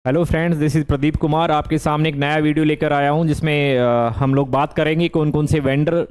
Hello friends, this is Pradeep Kumar. आपके सामने एक नया वीडियो लेकर आया हूं जिसमें हम लोग बात करेंगे कौन कौन से वेंडर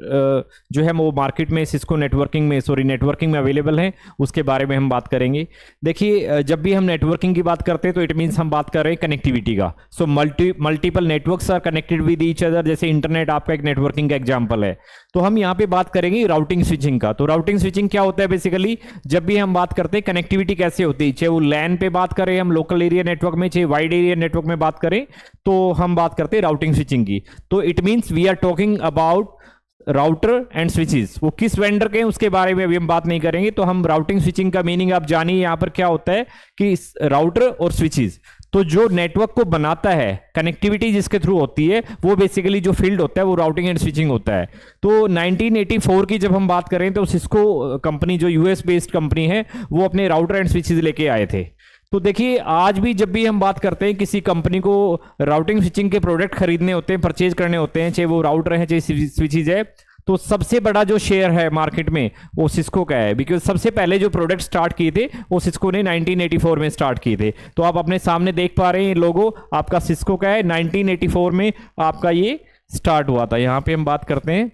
जो है वो मार्केट में सिस्को नेटवर्किंग में अवेलेबल हैं, उसके बारे में हम बात करेंगे। देखिए, जब भी हम नेटवर्किंग की बात करते हैं तो इट मीन्स हम बात कर रहे हैं कनेक्टिविटी का। So multiple networks are connected with each other. जैसे इंटरनेट आपका एक नेटवर्किंग का एग्जाम्पल है, तो हम यहाँ पे बात करेंगे राउटिंग स्विचिंग का। तो राउटिंग स्विचिंग क्या होता है बेसिकली? जब भी हम बात करते हैं कनेक्टिविटी कैसे होती है, चाहे वो लैन पे बात करें हम लोकल एरिया नेटवर्क में, चाहे वाइड एरिया नेटवर्क में बात करें, तो हम बात करते हैं राउटिंग स्विचिंग की। तो it means we are talking about router and switches. वो किस वेंडर के हैं उसके बारे में अभी हम बात नहीं करेंगे। तो हम राउटिंग स्विचिंग का मीनिंग आप जानिए यहाँ पर क्या होता है कि राउटर और स्विचेस, तो जो नेटवर्क को बनाता है, कनेक्टिविटी जिसके थ्रू होती है, वो बेसिकली जो फील्ड होता है वो राउटिंग एंड स्विचिंग होता है। तो 1984 की जब हम बात करें तो सिस्को कंपनी जो यूएस बेस्ड कंपनी है, वो अपने राउटर एंड स्विचेस लेके आए थे। तो देखिए, आज भी जब भी हम बात करते हैं किसी कंपनी को राउटिंग स्विचिंग के प्रोडक्ट खरीदने होते हैं, परचेज करने होते हैं, चाहे वो राउटर है चाहे स्विचेज है, तो सबसे बड़ा जो शेयर है मार्केट में वो सिस्को का है। बिकॉज सबसे पहले जो प्रोडक्ट स्टार्ट किए थे वो सिस्को ने 1984 में स्टार्ट किए थे। तो आप अपने सामने देख पा रहे हैं लोगो आपका सिस्को का है। 1984 में आपका ये स्टार्ट हुआ था। यहाँ पे हम बात करते हैं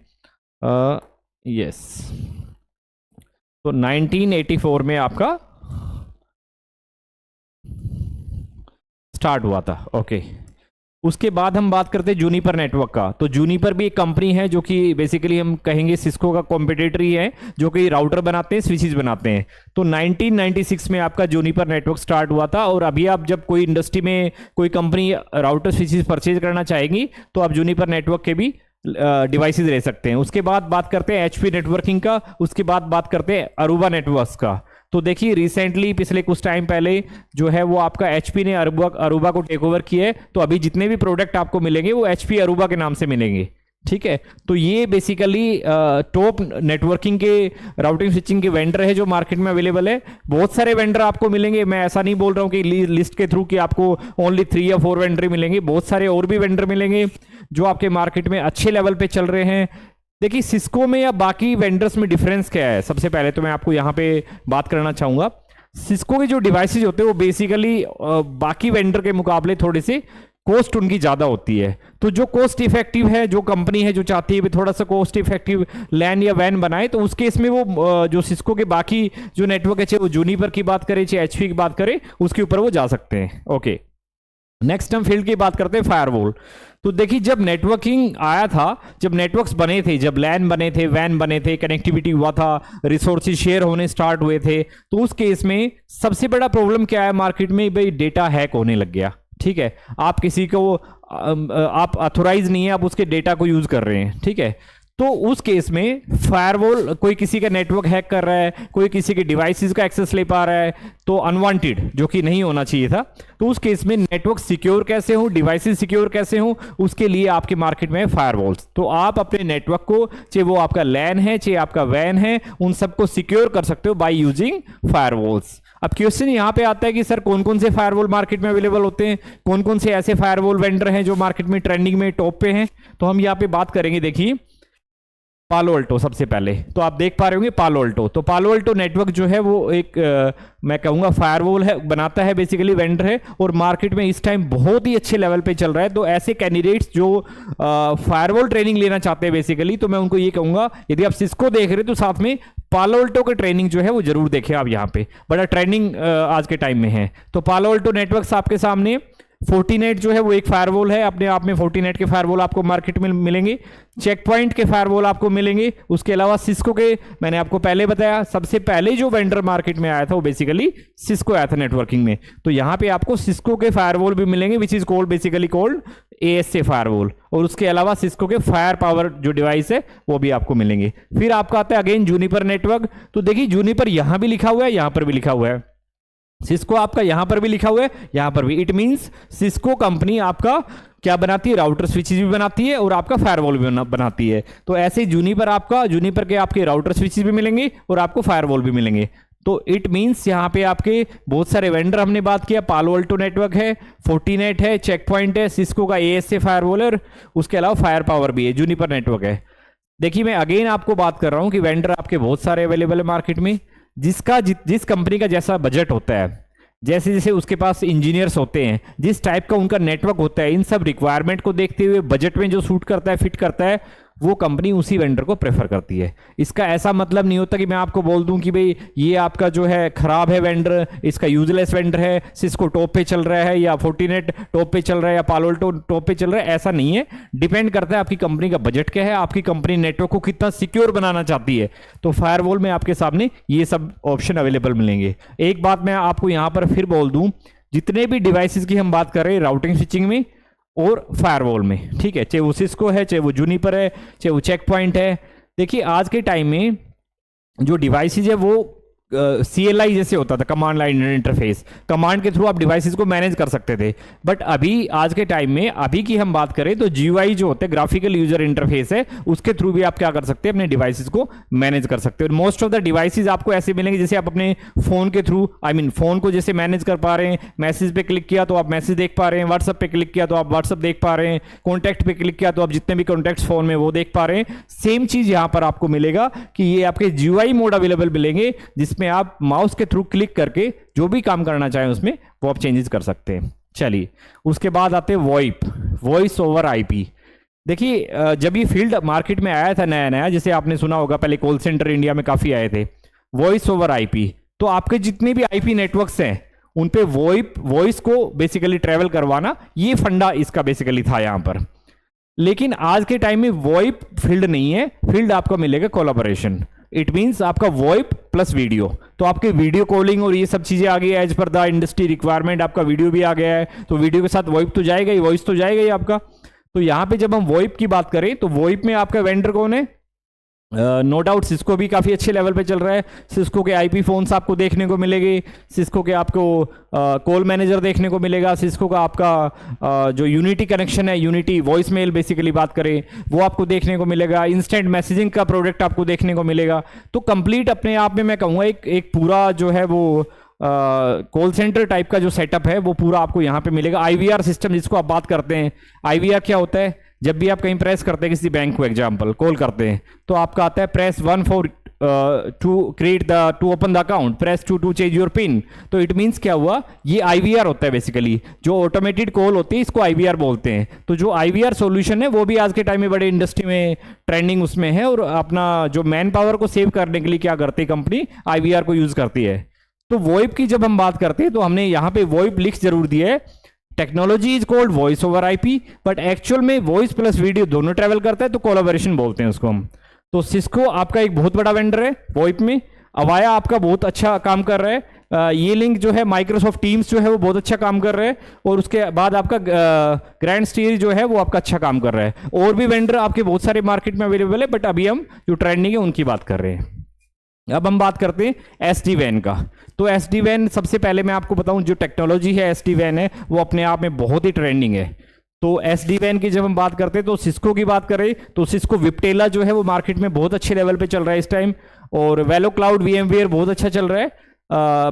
यस, तो 1984 में आपका स्टार्ट हुआ था। ओके, उसके बाद हम बात करते हैं जूनिपर नेटवर्क का। तो जूनिपर भी एक कंपनी है जो कि बेसिकली हम कहेंगे सिस्को का कॉम्पिटिटर ही है, जो कि राउटर बनाते हैं, स्विचेस बनाते हैं। तो 1996 में आपका जूनिपर नेटवर्क स्टार्ट हुआ था। और अभी आप जब कोई इंडस्ट्री में कोई कंपनी राउटर स्विचेस परचेज करना चाहेगी तो आप जूनिपर नेटवर्क के भी डिवाइसेस ले सकते हैं। उसके बाद बात करते हैं एचपी नेटवर्किंग का। उसके बाद बात करते हैं अरूबा नेटवर्क्स का। तो देखिए, रिसेंटली पिछले कुछ टाइम पहले जो है वो आपका एचपी ने अरूबा को टेक ओवर किया है। तो अभी जितने भी प्रोडक्ट आपको मिलेंगे वो एचपी अरूबा के नाम से मिलेंगे। ठीक है, तो ये बेसिकली टॉप नेटवर्किंग के राउटिंग स्विचिंग के वेंडर है जो मार्केट में अवेलेबल है। बहुत सारे वेंडर आपको मिलेंगे। मैं ऐसा नहीं बोल रहा हूँ कि लिस्ट के थ्रू कि आपको ओनली 3 या 4 वेंडर मिलेंगे। बहुत सारे और भी वेंडर मिलेंगे जो आपके मार्केट में अच्छे लेवल पे चल रहे हैं। देखिए, सिस्को में या बाकी वेंडर्स में डिफरेंस क्या है, सबसे पहले तो मैं आपको यहाँ पे बात करना चाहूँगा। सिस्को के जो डिवाइसेज होते हैं वो बेसिकली बाकी वेंडर के मुकाबले थोड़े से कॉस्ट उनकी ज़्यादा होती है। तो जो कॉस्ट इफेक्टिव है, जो कंपनी है जो चाहती है थोड़ा सा कॉस्ट इफेक्टिव लैन या वैन बनाए, तो उस केस में वो जो सिस्को के बाकी जो नेटवर्क है, चाहे वो जूनिपर की बात करें चाहे एचपी की बात करें, उसके ऊपर वो जा सकते हैं। ओके, नेक्स्ट हम फील्ड की बात करते हैं फायरवॉल। तो देखिए, जब नेटवर्किंग आया था, जब नेटवर्क्स बने थे, जब लैन बने थे, वैन बने थे, कनेक्टिविटी हुआ था, रिसोर्सेज शेयर होने स्टार्ट हुए थे, तो उस केस में सबसे बड़ा प्रॉब्लम क्या है मार्केट में? भाई, डेटा हैक होने लग गया। ठीक है, आप किसी को आप अथोराइज नहीं है, आप उसके डेटा को यूज कर रहे हैं। ठीक है, तो उस केस में फायरवॉल, कोई किसी का नेटवर्क हैक कर रहा है, कोई किसी के डिवाइसेस का एक्सेस ले पा रहा है, तो अनवांटेड, जो कि नहीं होना चाहिए था। तो उस केस में नेटवर्क सिक्योर कैसे हो, डिवाइसेस सिक्योर कैसे हो, उसके लिए आपके मार्केट में फायरवॉल्स। तो आप अपने नेटवर्क को, चाहे वो आपका लैन है चाहे आपका वैन है, उन सबको सिक्योर कर सकते हो बाय यूजिंग फायरवॉल्स। अब क्वेश्चन यहाँ पे आता है कि सर कौन कौन से फायरवॉल मार्केट में अवेलेबल होते हैं, कौन कौन से ऐसे फायरवॉल वेंडर हैं जो मार्केट में ट्रेंडिंग में टॉप पे हैं। तो हम यहाँ पे बात करेंगे। देखिए, पालो अल्टो सबसे पहले, तो आप देख पा रहे होंगे पालो अल्टो। तो पालो अल्टो नेटवर्क जो है वो एक मैं कहूँगा फायरवॉल है, बनाता है, बेसिकली वेंडर है, और मार्केट में इस टाइम बहुत ही अच्छे लेवल पे चल रहा है। तो ऐसे कैंडिडेट्स जो फायरवॉल ट्रेनिंग लेना चाहते हैं बेसिकली, तो मैं उनको ये कहूँगा, यदि आप सिस्को देख रहे हैं तो साथ में पालो अल्टो का ट्रेनिंग जो है वो जरूर देखें आप। यहाँ पे बड़ा ट्रेंडिंग आज के टाइम में है। तो पालो अल्टो नेटवर्क्स आपके सामने। फोर्टीनेट जो है वो एक फायरवॉल है अपने आप में। फोर्टीनेट के फायरवॉल आपको मार्केट में मिलेंगे। चेक पॉइंट के फायरवॉल आपको मिलेंगे। उसके अलावा सिस्को के, मैंने आपको पहले बताया, सबसे पहले जो वेंडर मार्केट में आया था वो बेसिकली सिस्को आया था नेटवर्किंग में। तो यहाँ पे आपको सिस्को के फायरवॉल भी मिलेंगे, which is called basically called ASA firewall. और उसके अलावा सिस्को के फायर पावर जो डिवाइस है वो भी आपको मिलेंगे। फिर आपका आता है अगेन जूनिपर नेटवर्क। तो देखिए, जूनिपर यहाँ भी लिखा हुआ है, यहाँ पर भी लिखा हुआ है। सिस्को आपका यहां पर भी लिखा हुआ है, यहां पर भी। इट मींस सिस्को कंपनी आपका क्या बनाती है? राउटर स्विचेस भी बनाती है और आपका फायरवॉल भी बनाती है। तो ऐसे जूनिपर के आपके राउटर स्विचेस भी मिलेंगे और आपको फायरवॉल भी मिलेंगे। तो इट मींस यहाँ पे आपके बहुत सारे वेंडर हमने बात किया। पालो अल्टो नेटवर्क है, फोर्टीनेट है, चेक पॉइंट है, सिस्को का एएसए फायरवॉल है, उसके अलावा फायर पावर भी है, जूनिपर नेटवर्क है। देखिए, मैं अगेन आपको बात कर रहा हूं कि वेंडर आपके बहुत सारे अवेलेबल है मार्केट में। जिस कंपनी का जैसा बजट होता है, जैसे जैसे उसके पास इंजीनियर्स होते हैं, जिस टाइप का उनका नेटवर्क होता है, इन सब रिक्वायरमेंट को देखते हुए बजट में जो सूट करता है, फिट करता है, वो कंपनी उसी वेंडर को प्रेफर करती है। इसका ऐसा मतलब नहीं होता कि मैं आपको बोल दूं कि भाई ये आपका जो है खराब है वेंडर, इसका यूजलेस वेंडर है, सिस्को टॉप पे चल रहा है या फोर्टिनेट टॉप पे चल रहा है या पालो अल्टो टॉप पे चल रहा है, ऐसा नहीं है। डिपेंड करता है आपकी कंपनी का बजट क्या है, आपकी कंपनी नेटवर्क को कितना सिक्योर बनाना चाहती है। तो फायरवॉल में आपके सामने ये सब ऑप्शन अवेलेबल मिलेंगे। एक बात मैं आपको यहां पर फिर बोल दूं, जितने भी डिवाइसेस की हम बात कर रहे हैं राउटिंग स्विचिंग में और फायरवॉल में, ठीक है, चाहे वो सिस्को है, चाहे वो जूनिपर है, चाहे वो चेक पॉइंट है। देखिए आज के टाइम में जो डिवाइसेज है वो CLI जैसे होता था, कमांड लाइन इंटरफेस, कमांड के थ्रू आप डिवाइसेस को मैनेज कर सकते थे। बट अभी आज के टाइम में अभी की हम बात करें तो GUI जो होते हैं, ग्राफिकल यूजर इंटरफेस है, उसके थ्रू भी आप क्या कर सकते हैं, अपने डिवाइसेस को मैनेज कर सकते हो। मोस्ट ऑफ द डिवाइसेस आपको ऐसे मिलेंगे जैसे आप अपने फोन के थ्रू, फोन को जैसे मैनेज कर पा रहे हैं, मैसेज पे क्लिक किया तो आप मैसेज देख पा रहे हैं, व्हाट्सएप पे क्लिक किया तो आप व्हाट्सएप देख पा रहे हैं, कॉन्टैक्ट पे क्लिक किया तो आप जितने भी कॉन्टैक्ट्स फोन में वो देख पा रहे हैं। सेम चीज यहां पर आपको मिलेगा कि ये आपके GUI मोड अवेलेबल मिलेंगे, जिसमें आप माउस के थ्रू क्लिक करके जो भी काम करना चाहें उसमें वो आप चेंजेस कर सकते हैं। चलिए उसके बाद आते हैं वॉइप, वॉइस ओवर IP। देखिए जब ये फील्ड मार्केट में आया था नया नया, जैसे आपने सुना होगा पहले कॉल सेंटर इंडिया में काफी आए थे, वॉइस ओवर IP। तो आपके जितने भी IP नेटवर्क्स हैं उन पे वॉइस को बेसिकली ट्रेवल करवाना, ये फंडा इसका बेसिकली था यहां पर। लेकिन आज के टाइम में वॉइप फील्ड नहीं है, फील्ड आपको मिलेगा कोलैबोरेशन। इट मींस आपका वॉइप प्लस वीडियो, तो आपके वीडियो कॉलिंग और ये सब चीजें आ गई है as per the industry requirement. आपका वीडियो भी आ गया है, तो वीडियो के साथ वॉइप तो जाएगा ही, वॉइस तो जाएगा ही आपका। तो यहां पे जब हम वॉइप की बात करें तो वॉइप में आपका वेंडर कौन है? नो डाउट सिस्को भी काफ़ी अच्छे लेवल पे चल रहा है। सिस्को के IP फोन्स आपको देखने को मिलेंगे, सिस्को के आपको कॉल मैनेजर देखने को मिलेगा, सिस्को का आपका जो यूनिटी कनेक्शन है, यूनिटी वॉइस मेल बेसिकली बात करें, वो आपको देखने को मिलेगा। इंस्टेंट मैसेजिंग का प्रोडक्ट आपको देखने को मिलेगा। तो कंप्लीट अपने आप में मैं कहूँगा एक पूरा जो है वो कॉल सेंटर टाइप का जो सेटअप है वो पूरा आपको यहाँ पे मिलेगा। IVR सिस्टम जिसको आप बात करते हैं, IVR क्या होता है? जब भी आप कहीं प्रेस करते हैं किसी बैंक को एग्जांपल कॉल करते हैं तो आपका आता है press 1 for to open the account, press 2 to change your pin. तो इट मींस क्या हुआ, ये IVR होता है बेसिकली, जो ऑटोमेटेड कॉल होती है इसको IVR बोलते हैं। तो जो IVR सॉल्यूशन है वो भी आज के टाइम में बड़े इंडस्ट्री में ट्रेंडिंग उसमें है, और अपना जो मैन पावर को सेव करने के लिए क्या करती है कंपनी, IVR को यूज करती है। तो वॉइप की जब हम बात करते हैं तो हमने यहाँ पे वॉइप लिख जरूर दिया है, technology is called voice over IP, but actual में वॉइस प्लस वीडियो दोनों ट्रेवल करता है, तो कोलैबोरेशन बोलते हैं उसको हम। तो सिस्को आपका एक बहुत बड़ा वेंडर है वॉइप में, अवाया आपका बहुत अच्छा काम कर रहा है, ये लिंक जो है माइक्रोसॉफ्ट टीम्स जो है वो बहुत अच्छा काम कर रहा है, और उसके बाद आपका ग्रैंड स्टील जो है वो आपका अच्छा काम कर रहा है। और भी वेंडर आपके बहुत सारे मार्केट में अवेलेबल है, बट अभी हम जो ट्रेंडिंग है उनकी बात कर रहे हैं। अब हम बात करते हैं SD-WAN का। तो SD-WAN सबसे पहले मैं आपको बताऊं, जो टेक्नोलॉजी है SD-WAN है वो अपने आप में बहुत ही ट्रेंडिंग है। तो SD-WAN की जब हम बात करते हैं तो सिस्को की बात करें तो सिस्को विप्टेला जो है वो मार्केट में बहुत अच्छे लेवल पे चल रहा है इस टाइम, और वेलो क्लाउड VMware बहुत अच्छा चल रहा है।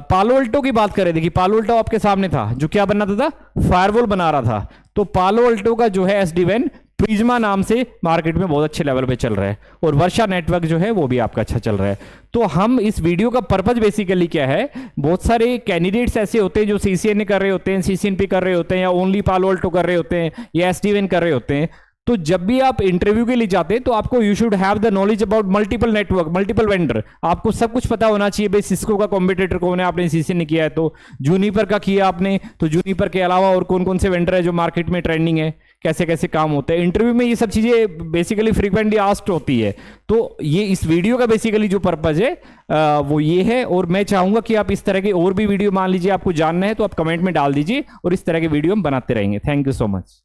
पालो अल्टो की बात करें, देखिए पालो अल्टो आपके सामने था, जो क्या बनाता था, फायरवॉल बना रहा था। तो पालो अल्टो का जो है SD-WAN प्रिज्मा नाम से मार्केट में बहुत अच्छे लेवल पे चल रहा है, और वर्षा नेटवर्क जो है वो भी आपका अच्छा चल रहा है। तो हम इस वीडियो का पर्पज बेसिकली क्या है, बहुत सारे कैंडिडेट्स ऐसे होते हैं जो CCNA कर रहे होते हैं, CCNP कर रहे होते हैं, या ओनली पालो अल्टो कर रहे होते हैं, या SD-WAN कर रहे होते हैं। तो जब भी आप इंटरव्यू के लिए जाते हैं तो आपको you should have the knowledge about multiple network, multiple vendor. आपको सब कुछ पता होना चाहिए, भाई सिस्को का कॉम्पिटिटर कौन है, आपने CCNA किया है तो, जूनिपर का किया आपने तो जूनिपर के अलावा और कौन कौन से वेंडर है जो मार्केट में ट्रेंडिंग है, कैसे कैसे काम होते हैं। इंटरव्यू में ये सब चीजें बेसिकली फ्रीक्वेंटली आस्क्ड होती है। तो ये इस वीडियो का बेसिकली जो पर्पज है वो ये है, और मैं चाहूंगा कि आप इस तरह के और भी वीडियो मान लीजिए आपको जानना है तो आप कमेंट में डाल दीजिए, और इस तरह के वीडियो हम बनाते रहेंगे। Thank you so much.